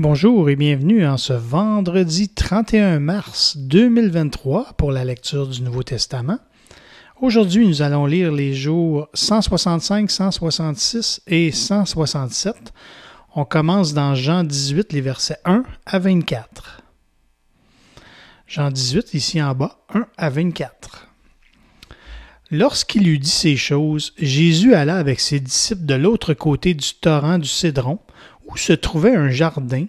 Bonjour et bienvenue en ce vendredi 31 mars 2023 pour la lecture du Nouveau Testament. Aujourd'hui, nous allons lire les jours 165, 166 et 167. On commence dans Jean 18, les versets 1 à 24. Jean 18, ici en bas, 1 à 24. Lorsqu'il eut dit ces choses, Jésus alla avec ses disciples de l'autre côté du torrent du Cédron, où se trouvait un jardin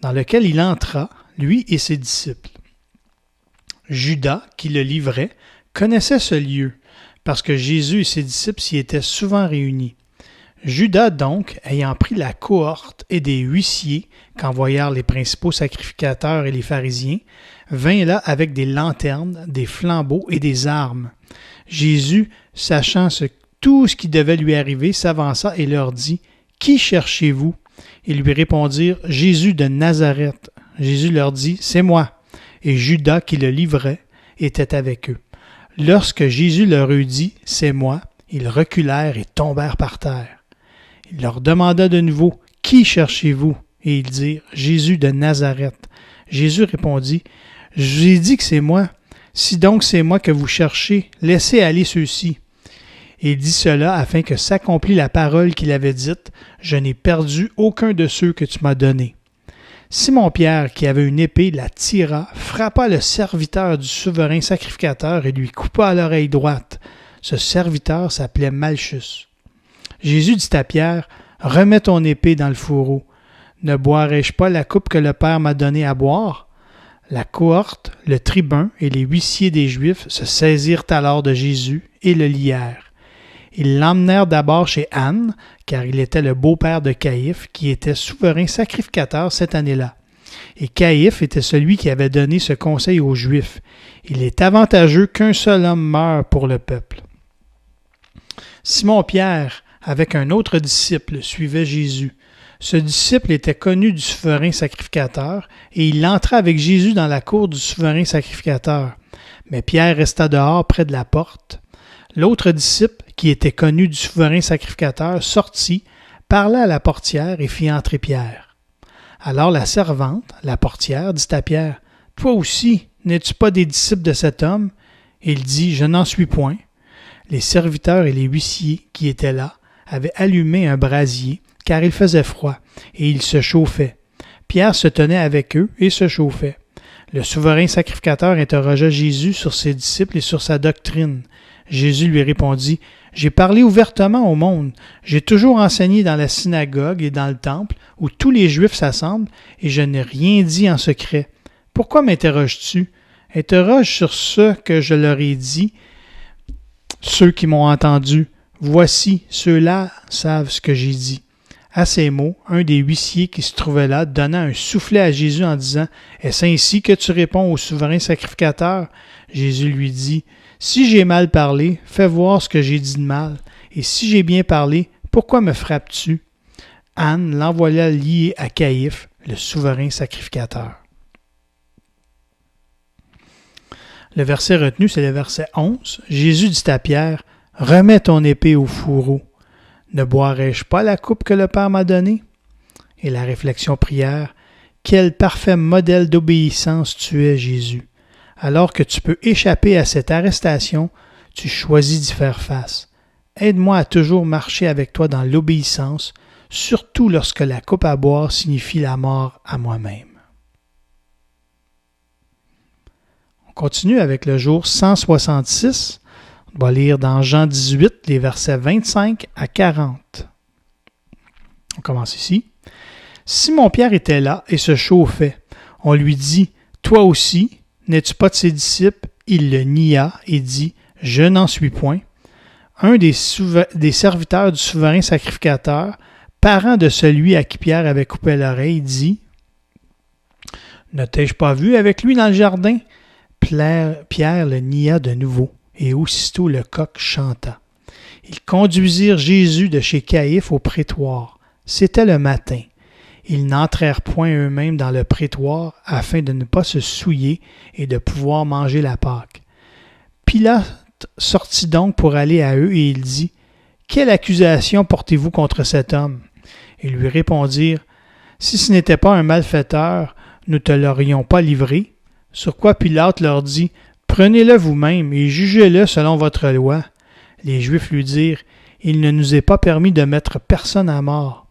dans lequel il entra, lui et ses disciples. Judas, qui le livrait, connaissait ce lieu, parce que Jésus et ses disciples s'y étaient souvent réunis. Judas donc, ayant pris la cohorte et des huissiers qu'envoyèrent les principaux sacrificateurs et les pharisiens, vint là avec des lanternes, des flambeaux et des armes. Jésus, sachant tout ce qui devait lui arriver, s'avança et leur dit « Qui cherchez-vous » Ils lui répondirent « Jésus de Nazareth ». Jésus leur dit « C'est moi ». Et Judas, qui le livrait, était avec eux. Lorsque Jésus leur eut dit « C'est moi », ils reculèrent et tombèrent par terre. Il leur demanda de nouveau « Qui cherchez-vous » Et ils dirent « Jésus de Nazareth ». Jésus répondit « Je vous ai dit que c'est moi. Si donc c'est moi que vous cherchez, laissez aller ceux-ci. » Et il dit cela afin que s'accomplît la parole qu'il avait dite « Je n'ai perdu aucun de ceux que tu m'as donnés. » Simon-Pierre, qui avait une épée, la tira, frappa le serviteur du souverain sacrificateur et lui coupa l'oreille droite. Ce serviteur s'appelait Malchus. Jésus dit à Pierre « Remets ton épée dans le fourreau. Ne boirai-je pas la coupe que le Père m'a donnée à boire ?» La cohorte, le tribun et les huissiers des Juifs se saisirent alors de Jésus et le lièrent. Ils l'emmenèrent d'abord chez Anne, car il était le beau-père de Caïphe, qui était souverain sacrificateur cette année-là. Et Caïphe était celui qui avait donné ce conseil aux Juifs. Il est avantageux qu'un seul homme meure pour le peuple. Simon-Pierre, avec un autre disciple, suivait Jésus. Ce disciple était connu du souverain sacrificateur, et il entra avec Jésus dans la cour du souverain sacrificateur. Mais Pierre resta dehors près de la porte. L'autre disciple, qui était connu du souverain sacrificateur, sortit, parla à la portière et fit entrer Pierre. Alors la servante, la portière, dit à Pierre, « Toi aussi, n'es-tu pas des disciples de cet homme? » Et il dit, « Je n'en suis point. » Les serviteurs et les huissiers qui étaient là avaient allumé un brasier, car il faisait froid, et ils se chauffaient. Pierre se tenait avec eux et se chauffait. Le souverain sacrificateur interrogea Jésus sur ses disciples et sur sa doctrine. Jésus lui répondit, « J'ai parlé ouvertement au monde. J'ai toujours enseigné dans la synagogue et dans le temple, où tous les Juifs s'assemblent, et je n'ai rien dit en secret. Pourquoi m'interroges-tu? Interroge sur ce que je leur ai dit, ceux qui m'ont entendu. Voici, ceux-là savent ce que j'ai dit. » À ces mots, un des huissiers qui se trouvait là donna un soufflet à Jésus en disant « Est-ce ainsi que tu réponds au souverain sacrificateur? » Jésus lui dit « Si j'ai mal parlé, fais voir ce que j'ai dit de mal, et si j'ai bien parlé, pourquoi me frappes-tu? » Anne l'envoya lié à Caïphe, le souverain sacrificateur. Le verset retenu, c'est le verset 11. Jésus dit à Pierre « Remets ton épée au fourreau. Ne boirai-je pas la coupe que le Père m'a donnée? » Et la réflexion prière, « Quel parfait modèle d'obéissance tu es, Jésus! Alors que tu peux échapper à cette arrestation, tu choisis d'y faire face. Aide-moi à toujours marcher avec toi dans l'obéissance, surtout lorsque la coupe à boire signifie la mort à moi-même. » On continue avec le jour 166. On va lire dans Jean 18, les versets 25 à 40. On commence ici. Simon-Pierre était là et se chauffait. On lui dit, « Toi aussi, n'es-tu pas de ses disciples? » Il le nia et dit, « Je n'en suis point. » Un des serviteurs du souverain sacrificateur, parent de celui à qui Pierre avait coupé l'oreille, dit, « Ne t'ai-je pas vu avec lui dans le jardin? » Pierre le nia de nouveau. Et aussitôt le coq chanta. Ils conduisirent Jésus de chez Caïphe au prétoire. C'était le matin. Ils n'entrèrent point eux-mêmes dans le prétoire afin de ne pas se souiller et de pouvoir manger la Pâque. Pilate sortit donc pour aller à eux et il dit « Quelle accusation portez-vous contre cet homme ?» Ils lui répondirent Si ce n'était pas un malfaiteur, nous ne te l'aurions pas livré. Sur quoi Pilate leur dit, prenez-le vous-même et jugez-le selon votre loi. Les Juifs lui dirent, il ne nous est pas permis de mettre personne à mort.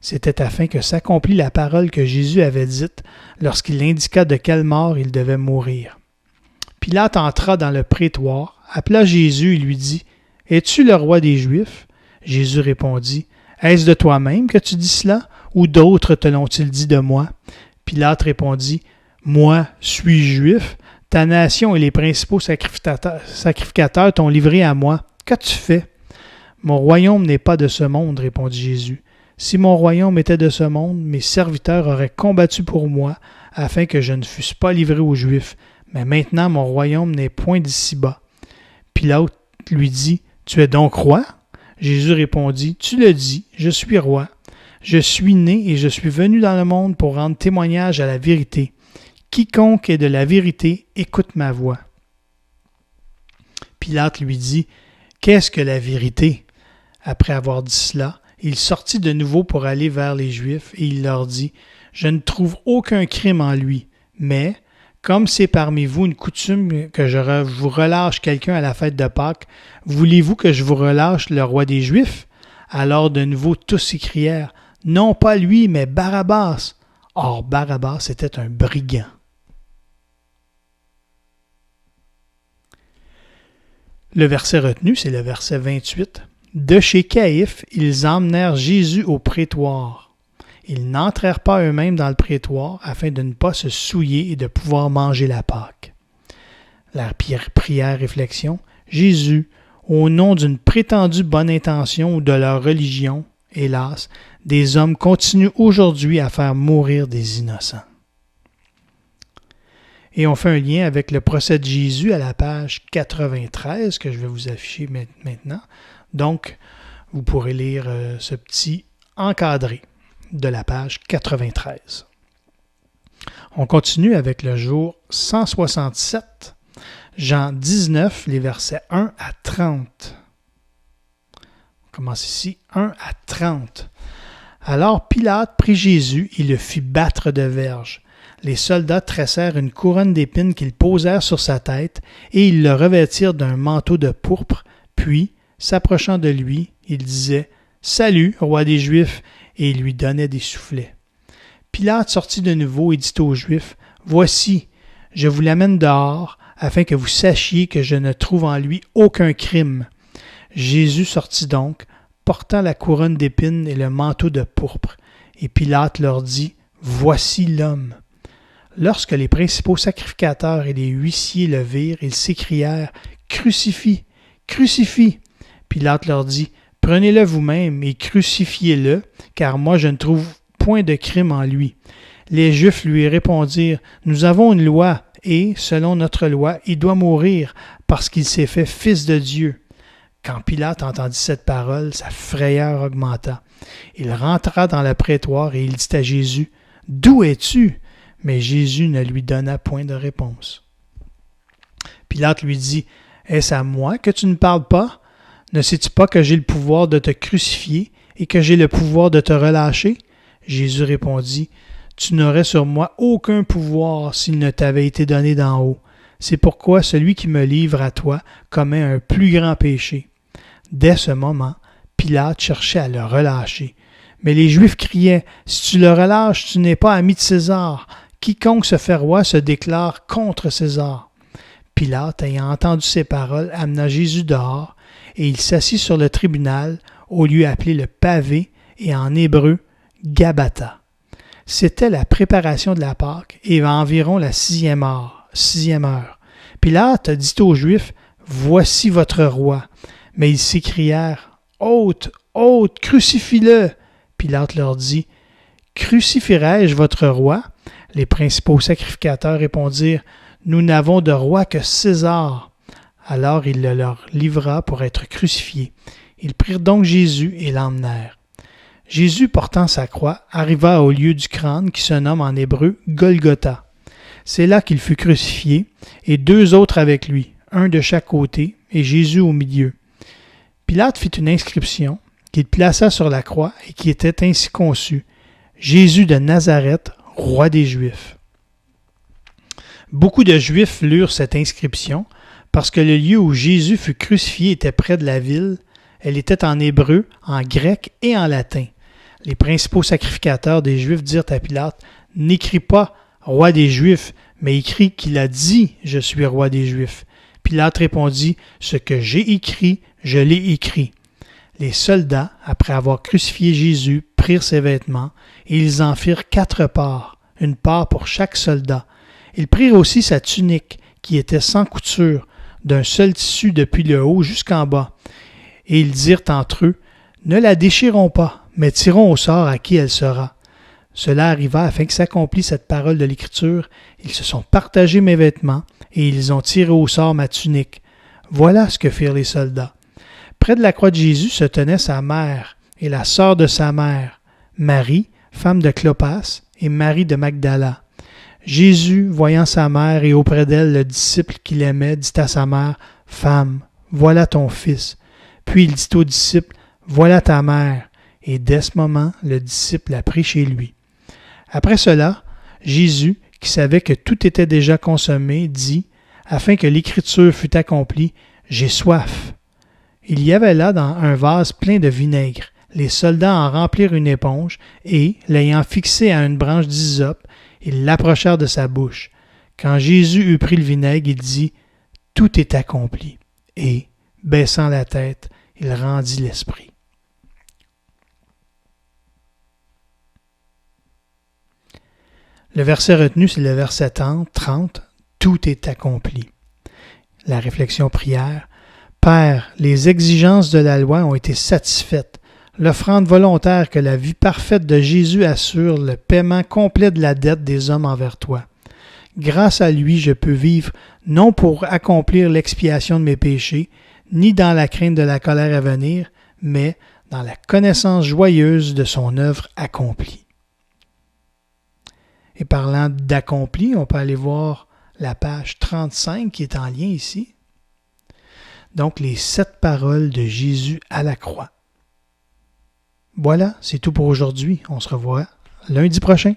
C'était afin que s'accomplît la parole que Jésus avait dite lorsqu'il indiqua de quelle mort il devait mourir. Pilate entra dans le prétoire, appela Jésus et lui dit, « Es-tu le roi des Juifs? » Jésus répondit, « Est-ce de toi-même que tu dis cela, ou d'autres te l'ont-ils dit de moi? » Pilate répondit, « Moi, suis-je juif? Ta nation et les principaux sacrificateurs t'ont livré à moi. Qu'as-tu fait? » « Mon royaume n'est pas de ce monde, répondit Jésus. Si mon royaume était de ce monde, mes serviteurs auraient combattu pour moi, afin que je ne fusse pas livré aux Juifs. Mais maintenant, mon royaume n'est point d'ici-bas. Pilate lui dit, « Tu es donc roi? » Jésus répondit, « Tu le dis, je suis roi. Je suis né et je suis venu dans le monde pour rendre témoignage à la vérité. Quiconque est de la vérité, écoute ma voix. » Pilate lui dit, « Qu'est-ce que la vérité? » Après avoir dit cela, il sortit de nouveau pour aller vers les Juifs et il leur dit, « Je ne trouve aucun crime en lui, mais, comme c'est parmi vous une coutume que je vous relâche quelqu'un à la fête de Pâques, voulez-vous que je vous relâche le roi des Juifs? » Alors de nouveau tous s'écrièrent, « Non pas lui, mais Barabbas. » Or Barabbas était un brigand. Le verset retenu, c'est le verset 28. De chez Caïphe, ils emmenèrent Jésus au prétoire. Ils n'entrèrent pas eux-mêmes dans le prétoire afin de ne pas se souiller et de pouvoir manger la Pâque. La prière réflexion. Jésus, au nom d'une prétendue bonne intention ou de leur religion, hélas, des hommes continuent aujourd'hui à faire mourir des innocents. Et on fait un lien avec le procès de Jésus à la page 93 que je vais vous afficher maintenant. Donc, vous pourrez lire ce petit encadré de la page 93. On continue avec le jour 167, Jean 19, les versets 1 à 30. On commence ici, 1 à 30. Alors Pilate prit Jésus et le fit battre de verges. Les soldats tressèrent une couronne d'épines qu'ils posèrent sur sa tête et ils le revêtirent d'un manteau de pourpre, puis, s'approchant de lui, il disait « Salut, roi des Juifs !» et il lui donnait des soufflets. Pilate sortit de nouveau et dit aux Juifs « Voici, je vous l'amène dehors, afin que vous sachiez que je ne trouve en lui aucun crime. » Jésus sortit donc, portant la couronne d'épines et le manteau de pourpre, et Pilate leur dit « Voici l'homme !» Lorsque les principaux sacrificateurs et les huissiers le virent, ils s'écrièrent « Crucifie! Crucifie! » Pilate leur dit « Prenez-le vous-même et crucifiez-le, car moi je ne trouve point de crime en lui. » Les Juifs lui répondirent « Nous avons une loi, et, selon notre loi, il doit mourir, parce qu'il s'est fait fils de Dieu. » Quand Pilate entendit cette parole, sa frayeur augmenta. Il rentra dans le prétoire et il dit à Jésus « D'où es-tu? » Mais Jésus ne lui donna point de réponse. Pilate lui dit « Est-ce à moi que tu ne parles pas? Ne sais-tu pas que j'ai le pouvoir de te crucifier et que j'ai le pouvoir de te relâcher? » Jésus répondit « Tu n'aurais sur moi aucun pouvoir s'il ne t'avait été donné d'en haut. C'est pourquoi celui qui me livre à toi commet un plus grand péché. » Dès ce moment, Pilate cherchait à le relâcher. Mais les Juifs criaient « Si tu le relâches, tu n'es pas ami de César. Quiconque se fait roi se déclare contre César. » Pilate, ayant entendu ces paroles, amena Jésus dehors, et il s'assit sur le tribunal, au lieu appelé le pavé, et en hébreu, Gabata. C'était la préparation de la Pâque, et à environ la sixième heure. Pilate dit aux Juifs, « Voici votre roi. » Mais ils s'écrièrent, « Ôte, ôte, crucifie-le !» Pilate leur dit, « Crucifierai-je votre roi? » Les principaux sacrificateurs répondirent, « Nous n'avons de roi que César. » Alors il le leur livra pour être crucifié. Ils prirent donc Jésus et l'emmenèrent. Jésus, portant sa croix, arriva au lieu du crâne qui se nomme en hébreu Golgotha. C'est là qu'il fut crucifié, et deux autres avec lui, un de chaque côté, et Jésus au milieu. Pilate fit une inscription qu'il plaça sur la croix et qui était ainsi conçue. Jésus de Nazareth, roi des Juifs. Beaucoup de Juifs lurent cette inscription parce que le lieu où Jésus fut crucifié était près de la ville. Elle était en hébreu, en grec et en latin. Les principaux sacrificateurs des Juifs dirent à Pilate, « N'écris pas « roi des Juifs », mais écris qu'il a dit « Je suis roi des Juifs ». Pilate répondit, « Ce que j'ai écrit, je l'ai écrit. » Les soldats, après avoir crucifié Jésus, prirent ses vêtements, et ils en firent 4 parts, une part pour chaque soldat. Ils prirent aussi sa tunique, qui était sans couture, d'un seul tissu depuis le haut jusqu'en bas. Et ils dirent entre eux, « Ne la déchirons pas, mais tirons au sort à qui elle sera. » Cela arriva afin que s'accomplisse cette parole de l'Écriture. Ils se sont partagés mes vêtements, et ils ont tiré au sort ma tunique. Voilà ce que firent les soldats. Près de la croix de Jésus se tenait sa mère et la sœur de sa mère, Marie, femme de Clopas, et Marie de Magdala. Jésus, voyant sa mère et auprès d'elle le disciple qu'il aimait, dit à sa mère, « Femme, voilà ton fils. » Puis il dit au disciple, « Voilà ta mère. » Et dès ce moment, le disciple la prit chez lui. Après cela, Jésus, qui savait que tout était déjà consommé, dit, afin que l'Écriture fût accomplie, « J'ai soif. » Il y avait là dans un vase plein de vinaigre. Les soldats en remplirent une éponge et, l'ayant fixée à une branche d'hysope, ils l'approchèrent de sa bouche. Quand Jésus eut pris le vinaigre, il dit, « Tout est accompli. » Et, baissant la tête, il rendit l'esprit. Le verset retenu, c'est le verset 30, « Tout est accompli. » La réflexion prière. Père, les exigences de la loi ont été satisfaites. L'offrande volontaire que la vie parfaite de Jésus assure le paiement complet de la dette des hommes envers toi. Grâce à lui, je peux vivre non pour accomplir l'expiation de mes péchés, ni dans la crainte de la colère à venir, mais dans la connaissance joyeuse de son œuvre accomplie. Et parlant d'accompli, on peut aller voir la page 35 qui est en lien ici. Donc, les 7 paroles de Jésus à la croix. Voilà, c'est tout pour aujourd'hui. On se revoit lundi prochain.